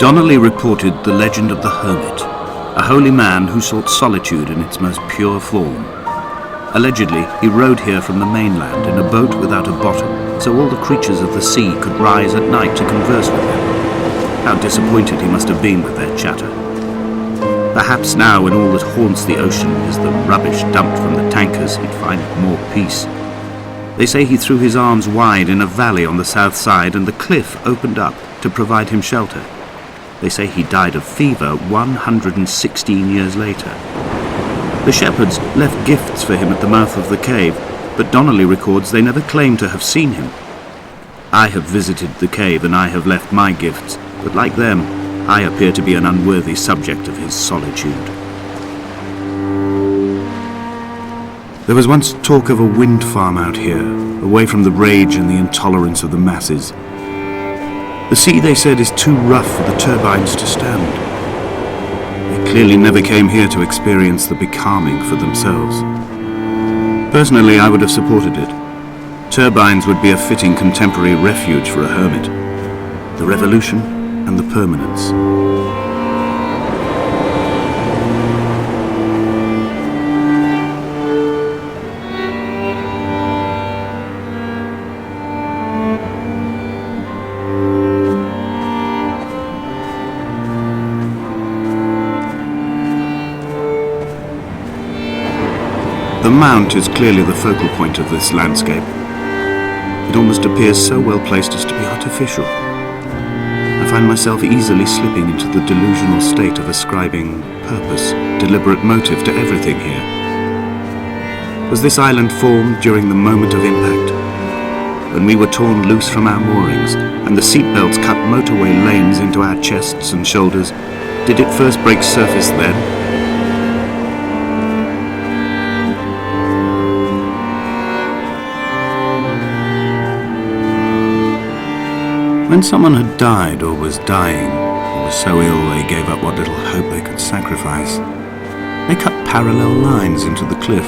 Donnelly reported the legend of the hermit, a holy man who sought solitude in its most pure form. Allegedly, he rode here from the mainland in a boat without a bottom, so all the creatures of the sea could rise at night to converse with him. How disappointed he must have been with their chatter. Perhaps now, when all that haunts the ocean is the rubbish dumped from the tankers, he'd find more peace. They say he threw his arms wide in a valley on the south side, and the cliff opened up to provide him shelter. They say he died of fever 116 years later. The shepherds left gifts for him at the mouth of the cave, but Donnelly records they never claimed to have seen him. I have visited the cave and I have left my gifts, but like them, I appear to be an unworthy subject of his solitude. There was once talk of a wind farm out here, away from the rage and the intolerance of the masses. The sea, they said, is too rough for the turbines to stand. They clearly never came here to experience the becalming for themselves. Personally, I would have supported it. Turbines would be a fitting contemporary refuge for a hermit. The revolution and the permanence. The mount is clearly the focal point of this landscape. It almost appears so well placed as to be artificial. I find myself easily slipping into the delusional state of ascribing purpose, deliberate motive to everything here. Was this island formed during the moment of impact? When we were torn loose from our moorings, and the seatbelts cut motorway lanes into our chests and shoulders, did it first break surface then? When someone had died or was dying, or was so ill they gave up what little hope they could sacrifice, they cut parallel lines into the cliff,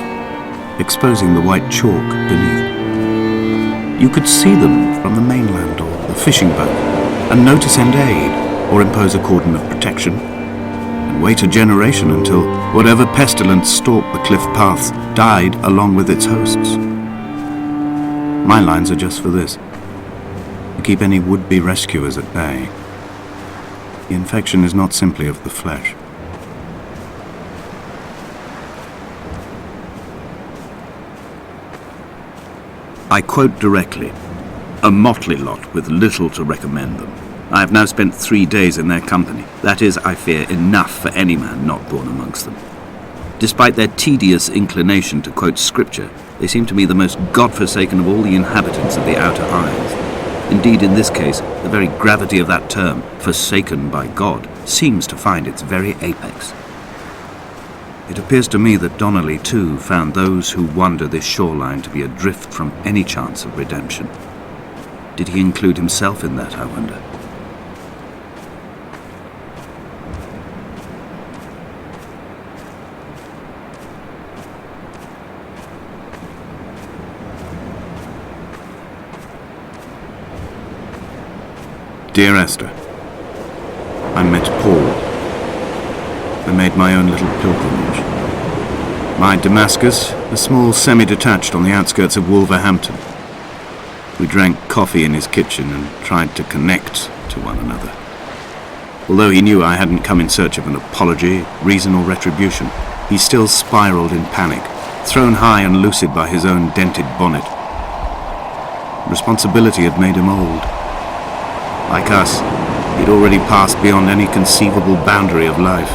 exposing the white chalk beneath. You could see them from the mainland or the fishing boat, and know to send aid or impose a cordon of protection, and wait a generation until whatever pestilence stalked the cliff paths died along with its hosts. My lines are just for this. Keep any would-be rescuers at bay. The infection is not simply of the flesh. I quote directly, "A motley lot with little to recommend them. I have now spent 3 days in their company. That is, I fear, enough for any man not born amongst them. Despite their tedious inclination to quote scripture, they seem to me the most God-forsaken of all the inhabitants of the Outer Isles. Indeed, in this case, the very gravity of that term, forsaken by God, seems to find its very apex. It appears to me that Donnelly, too, found those who wander this shoreline to be adrift from any chance of redemption. Did he include himself in that, I wonder? Dear Esther, I met Paul. I made my own little pilgrimage. My Damascus, a small semi-detached on the outskirts of Wolverhampton. We drank coffee in his kitchen and tried to connect to one another. Although he knew I hadn't come in search of an apology, reason or retribution, he still spiraled in panic, thrown high and lucid by his own dented bonnet. Responsibility had made him old. Like us, he'd already passed beyond any conceivable boundary of life.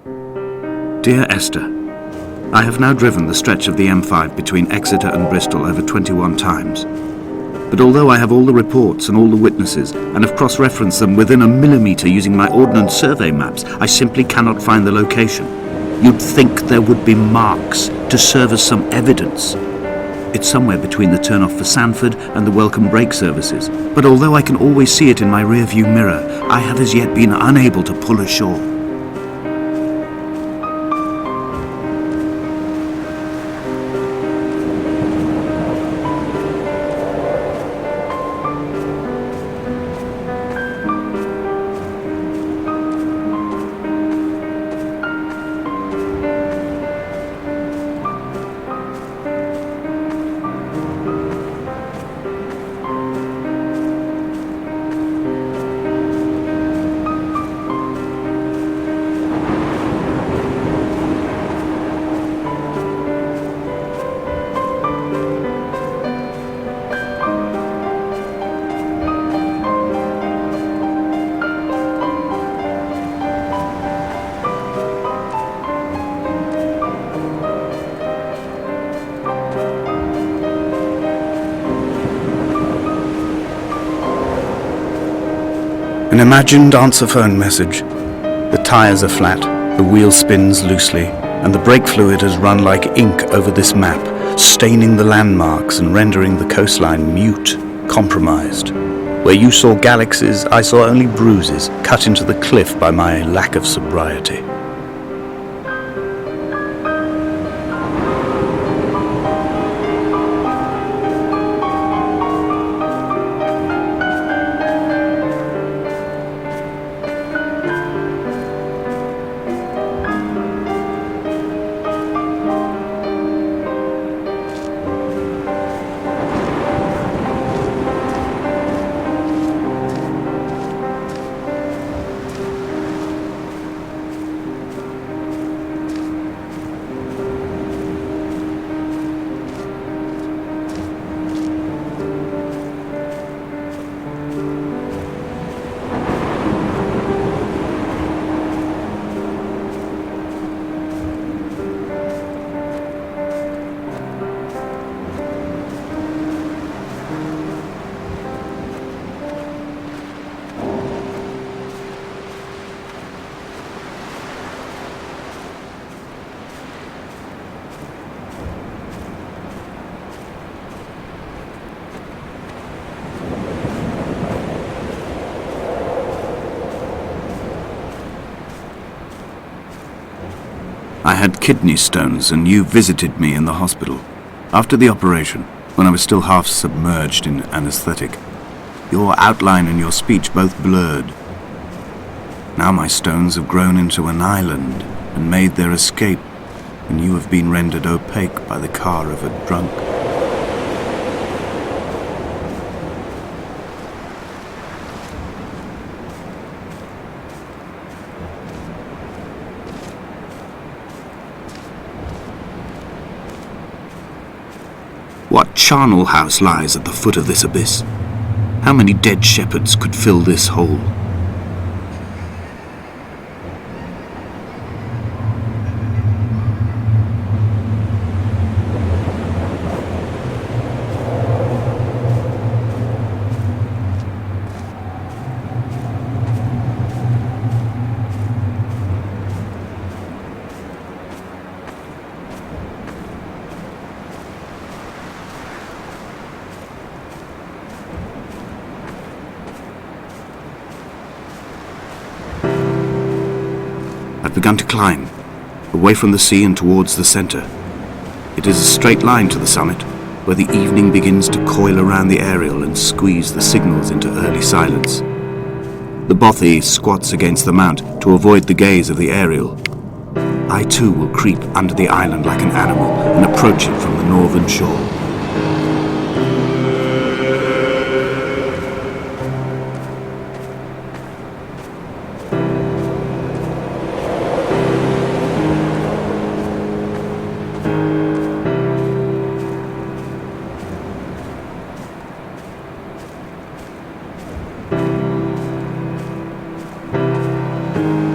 Dear Esther, I have now driven the stretch of the M5 between Exeter and Bristol over 21 times. But although I have all the reports and all the witnesses, and have cross-referenced them within a millimetre using my Ordnance Survey maps, I simply cannot find the location. You'd think there would be marks to serve as some evidence. It's somewhere between the turn-off for Sanford and the welcome brake services, but although I can always see it in my rear-view mirror, I have as yet been unable to pull ashore. An imagined answer phone message. The tyres are flat, the wheel spins loosely, and the brake fluid has run like ink over this map, staining the landmarks and rendering the coastline mute, compromised. Where you saw galaxies, I saw only bruises cut into the cliff by my lack of sobriety. I had kidney stones and you visited me in the hospital. After the operation, when I was still half submerged in anesthetic, your outline and your speech both blurred. Now my stones have grown into an island and made their escape, and you have been rendered opaque by the car of a drunk. What charnel house lies at the foot of this abyss? How many dead shepherds could fill this hole? I've begun to climb, away from the sea and towards the centre. It is a straight line to the summit, where the evening begins to coil around the aerial and squeeze the signals into early silence. The bothy squats against the mount to avoid the gaze of the aerial. I too will creep under the island like an animal and approach it from the northern shore.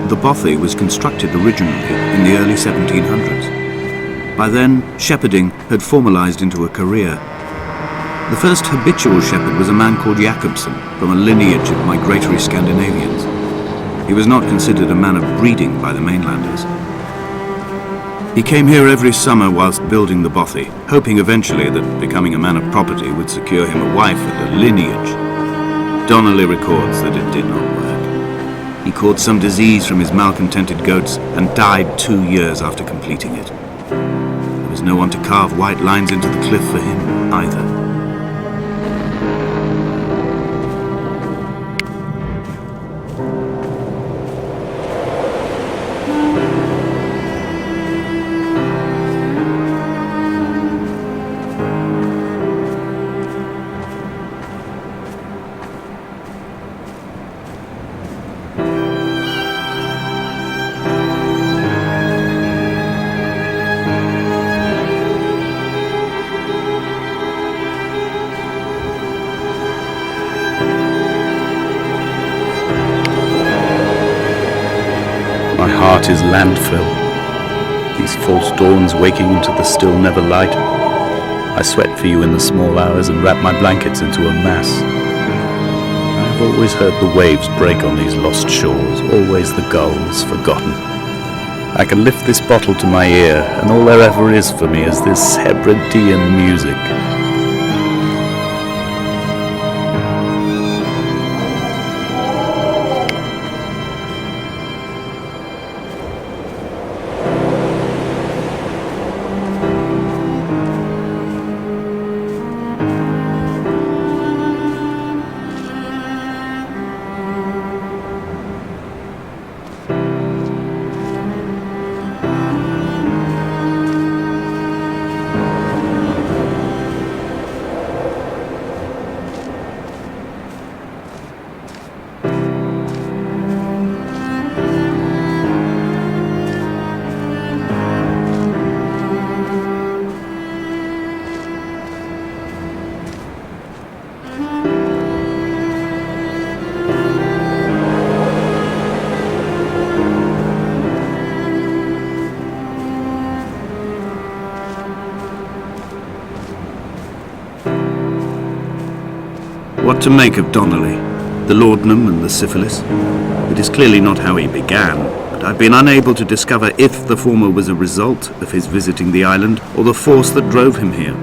The bothy was constructed originally in the early 1700s. By then, shepherding had formalised into a career. The first habitual shepherd was a man called Jacobsen, from a lineage of migratory Scandinavians. He was not considered a man of breeding by the mainlanders. He came here every summer whilst building the bothy, hoping eventually that becoming a man of property would secure him a wife and a lineage. Donnelly records that it did not work. He caught some disease from his malcontented goats and died 2 years after completing it. There was no one to carve white lines into the cliff for him either. My heart is landfill, these false dawns waking into the still never light. I sweat for you in the small hours and wrap my blankets into a mass. I have always heard the waves break on these lost shores, always the gulls forgotten. I can lift this bottle to my ear, and all there ever is for me is this Hebridean music. What to make of Donnelly, the laudanum and the syphilis? It is clearly not how he began, but I've been unable to discover if the former was a result of his visiting the island or the force that drove him here.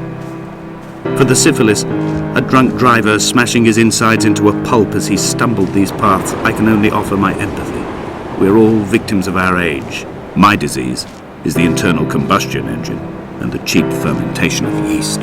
For the syphilis, a drunk driver smashing his insides into a pulp as he stumbled these paths, I can only offer my empathy. We're all victims of our age. My disease is the internal combustion engine and the cheap fermentation of yeast.